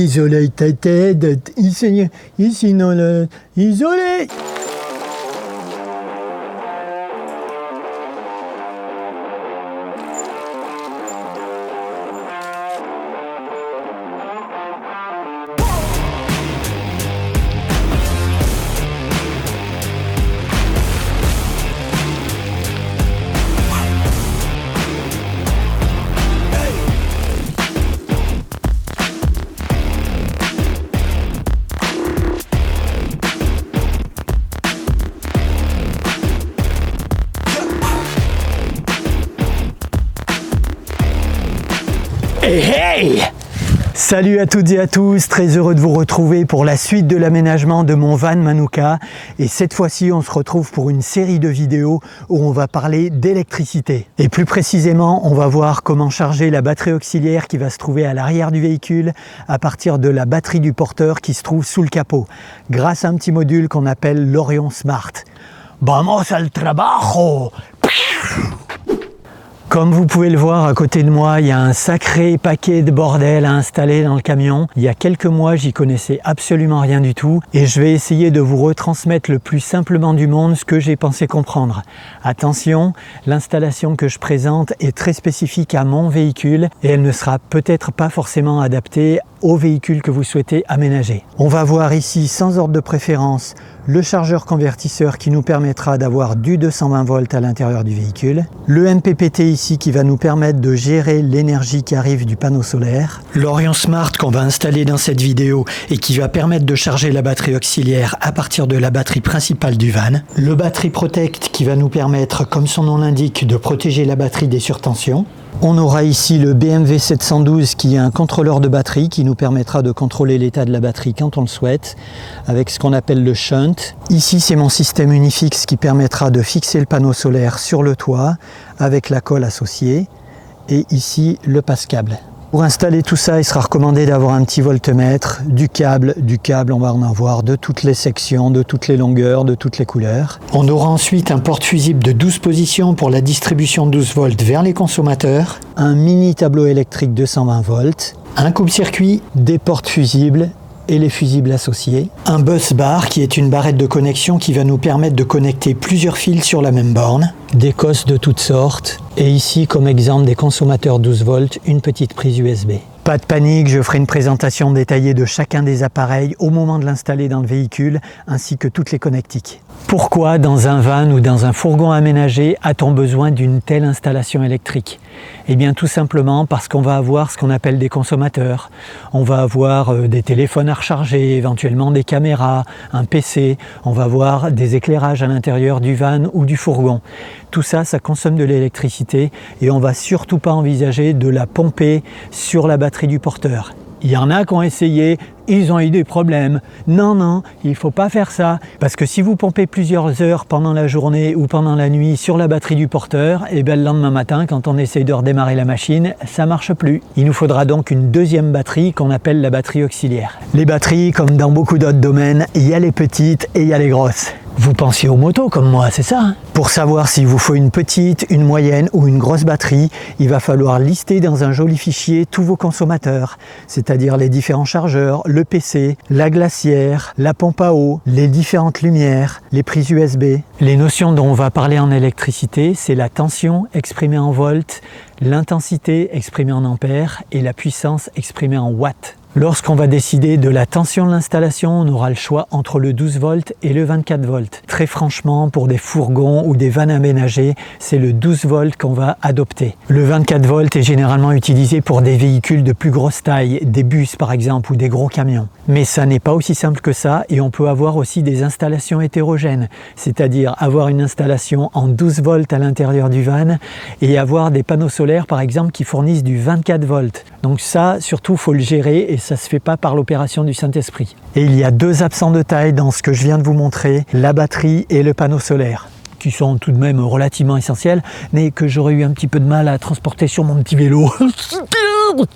Isolé ta tête, ici non le isolé. Hey! Salut à toutes et à tous, très heureux de vous retrouver pour la suite de l'aménagement de mon van Manuka. Et cette fois-ci, on se retrouve pour une série de vidéos où on va parler d'électricité. Et plus précisément, on va voir comment charger la batterie auxiliaire qui va se trouver à l'arrière du véhicule à partir de la batterie du porteur qui se trouve sous le capot, grâce à un petit module qu'on appelle l'Orion Smart. Vamos al trabajo! Comme vous pouvez le voir à côté de moi, il y a un sacré paquet de bordel à installer dans le camion. Il y a quelques mois, j'y connaissais absolument rien du tout et je vais essayer de vous retransmettre le plus simplement du monde ce que j'ai pensé comprendre. Attention, l'installation que je présente est très spécifique à mon véhicule et elle ne sera peut-être pas forcément adaptée au véhicule que vous souhaitez aménager. On va voir ici, sans ordre de préférence, le chargeur convertisseur qui nous permettra d'avoir du 220 volts à l'intérieur du véhicule, le MPPT ici qui va nous permettre de gérer l'énergie qui arrive du panneau solaire, l'Orion Smart qu'on va installer dans cette vidéo et qui va permettre de charger la batterie auxiliaire à partir de la batterie principale du van, le Battery Protect qui va nous permettre, comme son nom l'indique, de protéger la batterie des surtensions. On aura ici le BMW 712 qui est un contrôleur de batterie qui nous permettra de contrôler l'état de la batterie quand on le souhaite avec ce qu'on appelle le shunt. Ici c'est mon système Unifix qui permettra de fixer le panneau solaire sur le toit avec la colle associée et ici le passe-câble. Pour installer tout ça, il sera recommandé d'avoir un petit voltmètre, du câble, on va en avoir de toutes les sections, de toutes les longueurs, de toutes les couleurs. On aura ensuite un porte-fusible de 12 positions pour la distribution 12 volts vers les consommateurs, un mini tableau électrique 220 volts, un coupe-circuit, des porte-fusibles et les fusibles associés, un bus bar qui est une barrette de connexion qui va nous permettre de connecter plusieurs fils sur la même borne, des cosses de toutes sortes et ici comme exemple des consommateurs 12 volts, une petite prise USB. Pas de panique, je ferai une présentation détaillée de chacun des appareils au moment de l'installer dans le véhicule ainsi que toutes les connectiques. Pourquoi dans un van ou dans un fourgon aménagé a-t-on besoin d'une telle installation électrique? Eh bien tout simplement parce qu'on va avoir ce qu'on appelle des consommateurs. On va avoir des téléphones à recharger, éventuellement des caméras, un PC, on va avoir des éclairages à l'intérieur du van ou du fourgon. Tout ça, ça consomme de l'électricité et on va surtout pas envisager de la pomper sur la batterie du porteur. Il y en a qui ont essayé, ils ont eu des problèmes. Non, il ne faut pas faire ça. Parce que si vous pompez plusieurs heures pendant la journée ou pendant la nuit sur la batterie du porteur, et bien le lendemain matin, quand on essaye de redémarrer la machine, ça ne marche plus. Il nous faudra donc une deuxième batterie qu'on appelle la batterie auxiliaire. Les batteries, comme dans beaucoup d'autres domaines, il y a les petites et il y a les grosses. Vous pensiez aux motos comme moi, c'est ça hein? Pour savoir s'il vous faut une petite, une moyenne ou une grosse batterie, il va falloir lister dans un joli fichier tous vos consommateurs, c'est-à-dire les différents chargeurs, le PC, la glacière, la pompe à eau, les différentes lumières, les prises USB. Les notions dont on va parler en électricité, c'est la tension exprimée en volts, l'intensité exprimée en ampères et la puissance exprimée en watts. Lorsqu'on va décider de la tension de l'installation, on aura le choix entre le 12 volts et le 24 volts. Très franchement, pour des fourgons ou des vannes aménagées, c'est le 12 volts qu'on va adopter. Le 24 volts est généralement utilisé pour des véhicules de plus grosse taille, des bus par exemple ou des gros camions. Mais ça n'est pas aussi simple que ça et on peut avoir aussi des installations hétérogènes, c'est-à-dire avoir une installation en 12 volts à l'intérieur du van et avoir des panneaux solaires par exemple qui fournissent du 24 volts. Donc ça, surtout, il faut le gérer et ça ne se fait pas par l'opération du Saint-Esprit. Et il y a deux absents de taille dans ce que je viens de vous montrer, la batterie et le panneau solaire, qui sont tout de même relativement essentiels, mais que j'aurais eu un petit peu de mal à transporter sur mon petit vélo.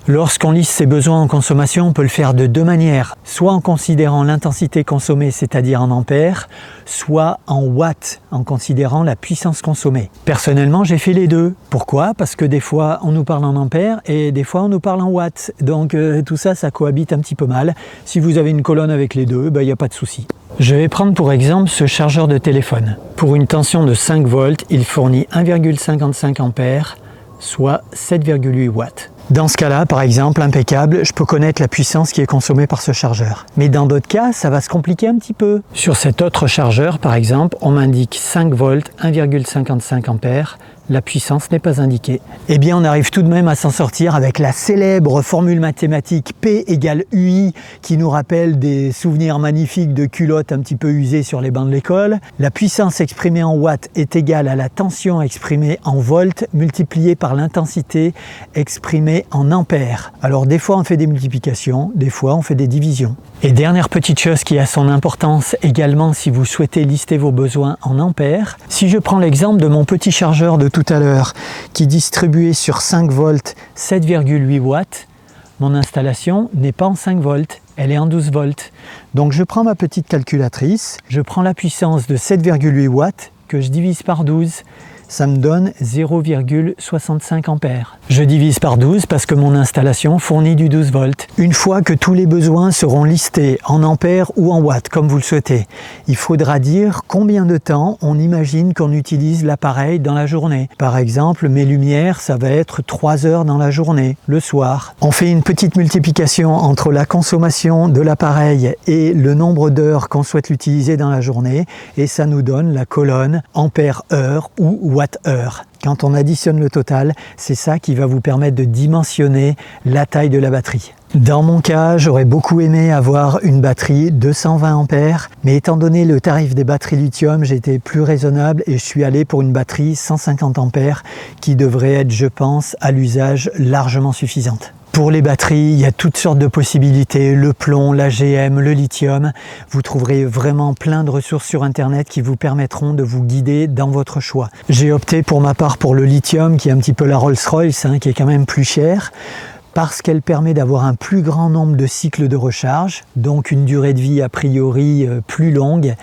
Lorsqu'on liste ses besoins en consommation, on peut le faire de deux manières. Soit en considérant l'intensité consommée, c'est-à-dire en ampères, soit en watts, en considérant la puissance consommée. Personnellement, j'ai fait les deux. Pourquoi? Parce que des fois, on nous parle en ampères et des fois, on nous parle en watts. Donc tout ça, ça cohabite un petit peu mal. Si vous avez une colonne avec les deux, il n'y a pas de souci. Je vais prendre pour exemple ce chargeur de téléphone. Pour une tension de 5 volts, il fournit 1,55 ampères, soit 7,8 watts. Dans ce cas-là, par exemple, impeccable, je peux connaître la puissance qui est consommée par ce chargeur. Mais dans d'autres cas, ça va se compliquer un petit peu. Sur cet autre chargeur, par exemple, on m'indique 5 volts, 1,55 ampères. La puissance n'est pas indiquée. Eh bien, on arrive tout de même à s'en sortir avec la célèbre formule mathématique P égale UI qui nous rappelle des souvenirs magnifiques de culottes un petit peu usées sur les bancs de l'école. La puissance exprimée en watts est égale à la tension exprimée en volts multipliée par l'intensité exprimée en ampères. Alors des fois on fait des multiplications, des fois on fait des divisions. Et dernière petite chose qui a son importance également si vous souhaitez lister vos besoins en ampères, si je prends l'exemple de mon petit chargeur de tout à l'heure qui distribuait sur 5 volts 7,8 watts, mon installation n'est pas en 5 volts, elle est en 12 volts. Donc je prends ma petite calculatrice, je prends la puissance de 7,8 watts que je divise par 12. Ça me donne 0,65 ampères. Je divise par 12 parce que mon installation fournit du 12 volts. Une fois que tous les besoins seront listés en ampères ou en watts, comme vous le souhaitez, il faudra dire combien de temps on imagine qu'on utilise l'appareil dans la journée. Par exemple, mes lumières, ça va être 3 heures dans la journée, le soir. On fait une petite multiplication entre la consommation de l'appareil et le nombre d'heures qu'on souhaite l'utiliser dans la journée et ça nous donne la colonne ampère-heure ou watts-heure. Quand on additionne le total, c'est ça qui va vous permettre de dimensionner la taille de la batterie. Dans mon cas, j'aurais beaucoup aimé avoir une batterie de 120 ampères, mais étant donné le tarif des batteries lithium, j'ai été plus raisonnable et je suis allé pour une batterie 150 ampères qui devrait être, je pense, à l'usage largement suffisante. Pour les batteries, il y a toutes sortes de possibilités, le plomb, l'AGM, le lithium. Vous trouverez vraiment plein de ressources sur internet qui vous permettront de vous guider dans votre choix. J'ai opté pour ma part pour le lithium qui est un petit peu la Rolls-Royce, qui est quand même plus cher, parce qu'elle permet d'avoir un plus grand nombre de cycles de recharge, donc une durée de vie a priori plus longue,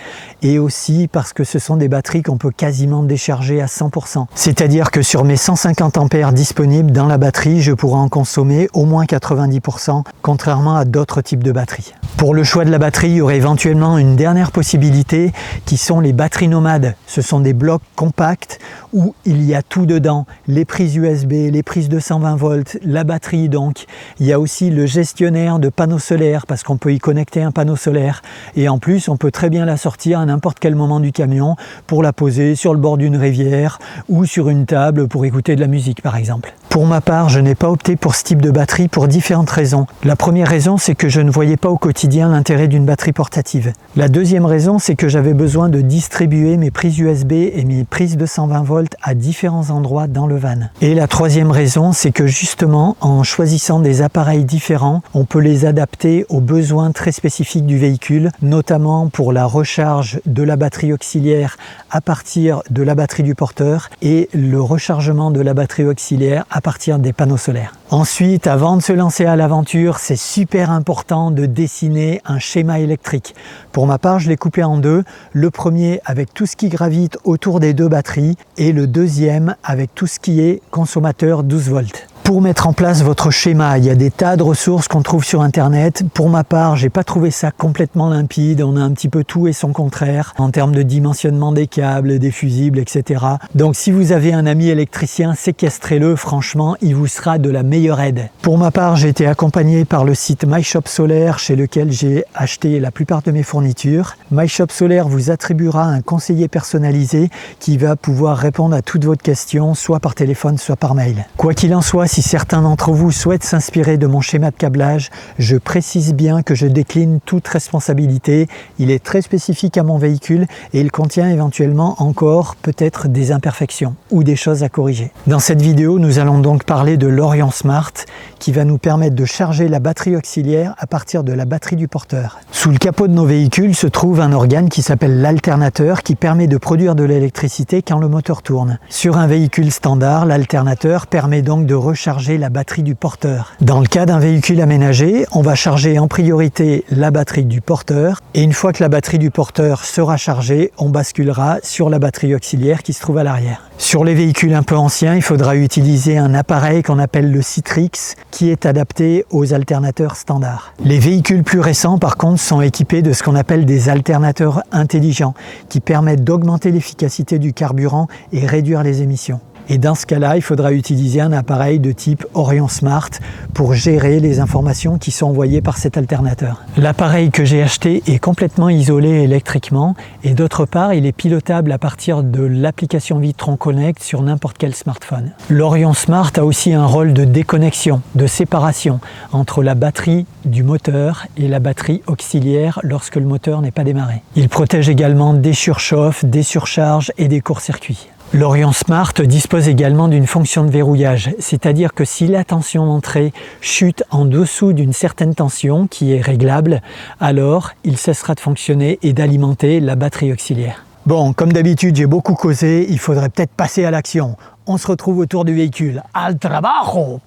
et aussi parce que ce sont des batteries qu'on peut quasiment décharger à 100%. C'est-à-dire que sur mes 150 ampères disponibles dans la batterie, je pourrais en consommer au moins 90%, contrairement à d'autres types de batteries. Pour le choix de la batterie, il y aurait éventuellement une dernière possibilité qui sont les batteries nomades. Ce sont des blocs compacts où il y a tout dedans, les prises USB, les prises de 120 volts, la batterie donc. Il y a aussi le gestionnaire de panneaux solaires parce qu'on peut y connecter un panneau solaire et en plus on peut très bien la sortir à n'importe quel moment du camion pour la poser sur le bord d'une rivière ou sur une table pour écouter de la musique par exemple. Pour ma part, je n'ai pas opté pour ce type de batterie pour différentes raisons. La première raison, c'est que je ne voyais pas au quotidien l'intérêt d'une batterie portative. La deuxième raison, c'est que j'avais besoin de distribuer mes prises USB et mes prises de 120 volts à différents endroits dans le van. Et la troisième raison, c'est que justement, en choisissant des appareils différents, on peut les adapter aux besoins très spécifiques du véhicule, notamment pour la recharge de la batterie auxiliaire à partir de la batterie du porteur et le rechargement de la batterie auxiliaire à partir des panneaux solaires. Ensuite, avant de se lancer à l'aventure, c'est super important de dessiner un schéma électrique. Pour ma part, je l'ai coupé en deux. Le premier avec tout ce qui gravite autour des deux batteries et le deuxième avec tout ce qui est consommateur 12 volts. Pour mettre en place votre schéma, il y a des tas de ressources qu'on trouve sur internet. Pour ma part, j'ai pas trouvé ça complètement limpide. On a un petit peu tout et son contraire en termes de dimensionnement des câbles, des fusibles, etc. Donc si vous avez un ami électricien, séquestrez-le. Franchement, il vous sera de la meilleure aide. Pour ma part, j'ai été accompagné par le site MyShop Solaire chez lequel j'ai acheté la plupart de mes fournitures. MyShop Solaire vous attribuera un conseiller personnalisé qui va pouvoir répondre à toutes vos questions, soit par téléphone, soit par mail. Quoi qu'il en soit, si certains d'entre vous souhaitent s'inspirer de mon schéma de câblage, je précise bien que je décline toute responsabilité. Il est très spécifique à mon véhicule et il contient éventuellement encore peut-être des imperfections ou des choses à corriger. Dans cette vidéo, nous allons donc parler de l'Orion Smart qui va nous permettre de charger la batterie auxiliaire à partir de la batterie du porteur. Sous le capot de nos véhicules se trouve un organe qui s'appelle l'alternateur qui permet de produire de l'électricité quand le moteur tourne. Sur un véhicule standard, l'alternateur permet donc de recharger charger la batterie du porteur. Dans le cas d'un véhicule aménagé, on va charger en priorité la batterie du porteur et une fois que la batterie du porteur sera chargée, on basculera sur la batterie auxiliaire qui se trouve à l'arrière. Sur les véhicules un peu anciens, il faudra utiliser un appareil qu'on appelle le Citrix qui est adapté aux alternateurs standards. Les véhicules plus récents par contre sont équipés de ce qu'on appelle des alternateurs intelligents qui permettent d'augmenter l'efficacité du carburant et réduire les émissions. Et dans ce cas-là, il faudra utiliser un appareil de type Orion Smart pour gérer les informations qui sont envoyées par cet alternateur. L'appareil que j'ai acheté est complètement isolé électriquement et d'autre part, il est pilotable à partir de l'application Vitron Connect sur n'importe quel smartphone. L'Orion Smart a aussi un rôle de déconnexion, de séparation entre la batterie du moteur et la batterie auxiliaire lorsque le moteur n'est pas démarré. Il protège également des surchauffes, des surcharges et des courts-circuits. L'Orion Smart dispose également d'une fonction de verrouillage, c'est-à-dire que si la tension d'entrée chute en dessous d'une certaine tension qui est réglable, alors il cessera de fonctionner et d'alimenter la batterie auxiliaire. Bon, comme d'habitude, j'ai beaucoup causé, il faudrait peut-être passer à l'action. On se retrouve autour du véhicule. Al trabajo!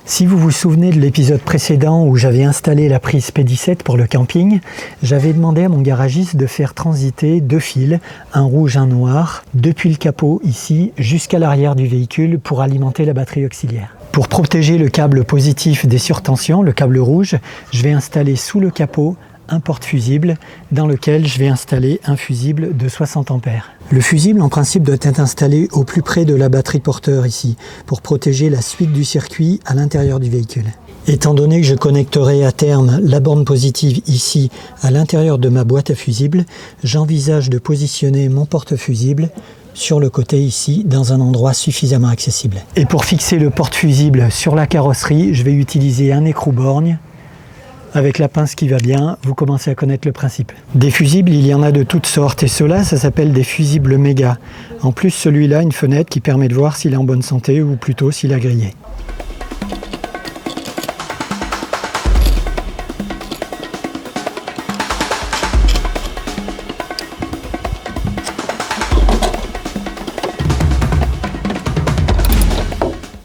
Si vous vous souvenez de l'épisode précédent où j'avais installé la prise P17 pour le camping, j'avais demandé à mon garagiste de faire transiter 2 fils, un rouge, un noir, depuis le capot ici jusqu'à l'arrière du véhicule pour alimenter la batterie auxiliaire. Pour protéger le câble positif des surtensions, le câble rouge, je vais installer sous le capot un porte-fusible dans lequel je vais installer un fusible de 60 ampères. Le fusible en principe doit être installé au plus près de la batterie porteur ici pour protéger la suite du circuit à l'intérieur du véhicule. Étant donné que je connecterai à terme la borne positive ici à l'intérieur de ma boîte à fusibles, j'envisage de positionner mon porte-fusible sur le côté ici, dans un endroit suffisamment accessible. Et pour fixer le porte-fusible sur la carrosserie, je vais utiliser un écrou-borgne avec la pince qui va bien, vous commencez à connaître le principe. Des fusibles, il y en a de toutes sortes et ceux-là, ça s'appelle des fusibles méga. En plus, celui-là, une fenêtre qui permet de voir s'il est en bonne santé ou plutôt s'il a grillé.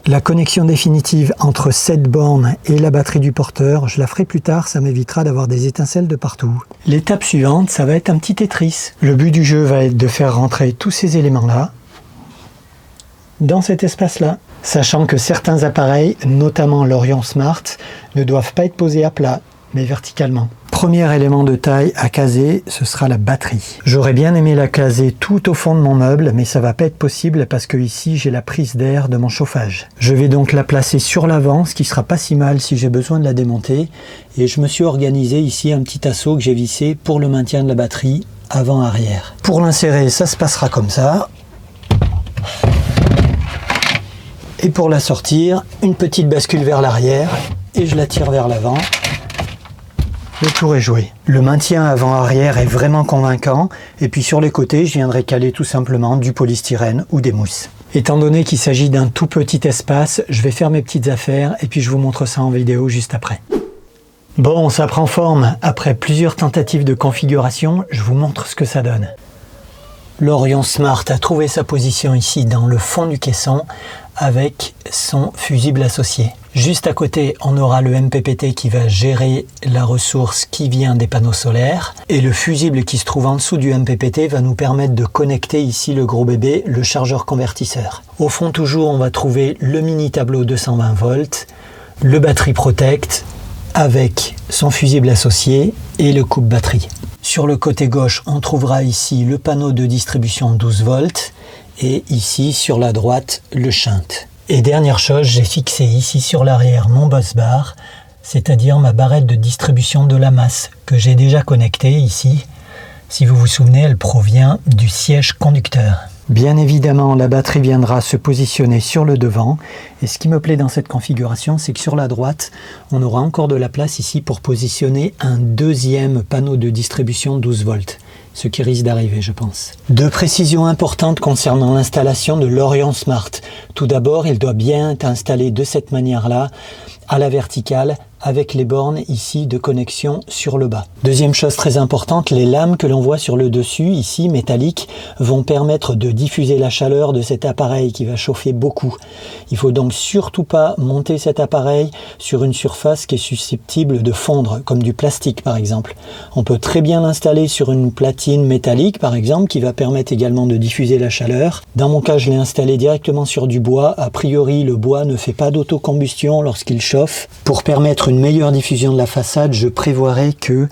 La connexion définitive entre cette borne et la batterie du porteur, je la ferai plus tard, ça m'évitera d'avoir des étincelles de partout. L'étape suivante, ça va être un petit Tetris. Le but du jeu va être de faire rentrer tous ces éléments-là dans cet espace-là. Sachant que certains appareils, notamment l'Orion Smart, ne doivent pas être posés à plat, mais verticalement. Premier élément de taille à caser, ce sera la batterie. J'aurais bien aimé la caser tout au fond de mon meuble, mais ça va pas être possible parce que ici j'ai la prise d'air de mon chauffage. Je vais donc la placer sur l'avant, ce qui sera pas si mal si j'ai besoin de la démonter. Et je me suis organisé ici un petit assaut que j'ai vissé pour le maintien de la batterie avant-arrière. Pour l'insérer, ça se passera comme ça. Et pour la sortir, une petite bascule vers l'arrière et je la tire vers l'avant. Le tour est joué. Le maintien avant-arrière est vraiment convaincant et puis sur les côtés, je viendrai caler tout simplement du polystyrène ou des mousses. Étant donné qu'il s'agit d'un tout petit espace, je vais faire mes petites affaires et puis je vous montre ça en vidéo juste après. Bon, ça prend forme. Après plusieurs tentatives de configuration, je vous montre ce que ça donne. L'Orion Smart a trouvé sa position ici dans le fond du caisson avec son fusible associé. Juste à côté, on aura le MPPT qui va gérer la ressource qui vient des panneaux solaires. Et le fusible qui se trouve en dessous du MPPT va nous permettre de connecter ici le gros bébé, le chargeur convertisseur. Au fond toujours, on va trouver le mini tableau 220 volts, le battery protect avec son fusible associé et le coupe batterie. Sur le côté gauche, on trouvera ici le panneau de distribution 12 volts et ici sur la droite, le shunt. Et dernière chose, j'ai fixé ici sur l'arrière mon bus bar, c'est-à-dire ma barrette de distribution de la masse que j'ai déjà connectée ici. Si vous vous souvenez, elle provient du siège conducteur. Bien évidemment, la batterie viendra se positionner sur le devant. Et ce qui me plaît dans cette configuration, c'est que sur la droite, on aura encore de la place ici pour positionner un deuxième panneau de distribution 12 volts. Ce qui risque d'arriver, je pense. Deux précisions importantes concernant l'installation de l'Orion Smart. Tout d'abord, il doit bien être installé de cette manière-là, à la verticale, avec les bornes ici de connexion sur le bas. Deuxième chose très importante, les lames que l'on voit sur le dessus, ici métalliques, vont permettre de diffuser la chaleur de cet appareil qui va chauffer beaucoup. Il faut donc surtout pas monter cet appareil sur une surface qui est susceptible de fondre, comme du plastique par exemple. On peut très bien l'installer sur une platine métallique par exemple, qui va permettre également de diffuser la chaleur. Dans mon cas, je l'ai installé directement sur du bois. A priori, le bois ne fait pas d'autocombustion lorsqu'il chauffe. Pour permettre une meilleure diffusion de la façade, je prévoirais que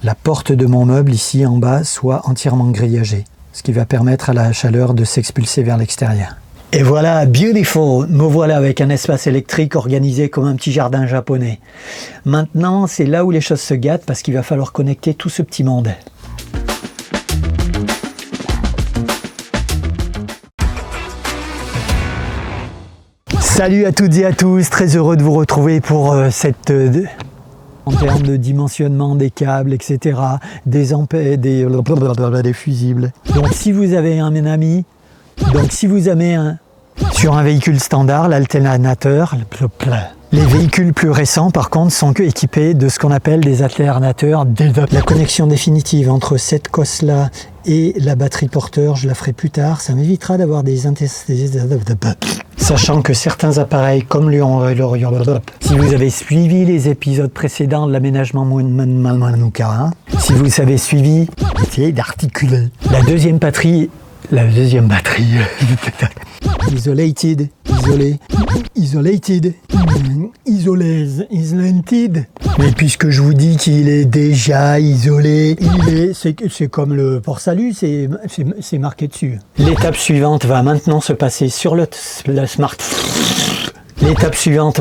la porte de mon meuble ici en bas soit entièrement grillagée, ce qui va permettre à la chaleur de s'expulser vers l'extérieur. Et voilà, beautiful! Me voilà avec un espace électrique organisé comme un petit jardin japonais. Maintenant, c'est là où les choses se gâtent parce qu'il va falloir connecter tout ce petit monde. Salut à toutes et à tous, très heureux de vous retrouver pour cette... en termes de dimensionnement des câbles, etc., des ampères, des fusibles. Donc si vous avez un ami, sur un véhicule standard, l'alternateur, les véhicules plus récents par contre sont équipés de ce qu'on appelle des alternateurs. La connexion définitive entre cette cosse-là et la batterie porteur, je la ferai plus tard, ça m'évitera d'avoir des sachant que certains appareils comme si vous avez suivi les épisodes précédents de l'aménagement Manukara, si vous avez suivi, essayez d'articuler. La deuxième batterie, isolated, isolated. Mais puisque je vous dis qu'il est déjà isolé, c'est comme le port-salut, c'est marqué dessus. L'étape suivante va maintenant se passer sur le smartphone. L'étape suivante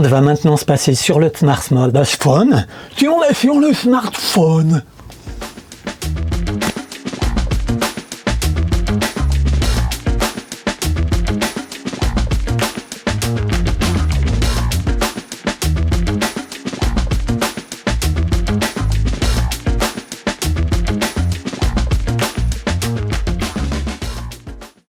va maintenant se passer sur le smartphone. Si on est sur le smartphone.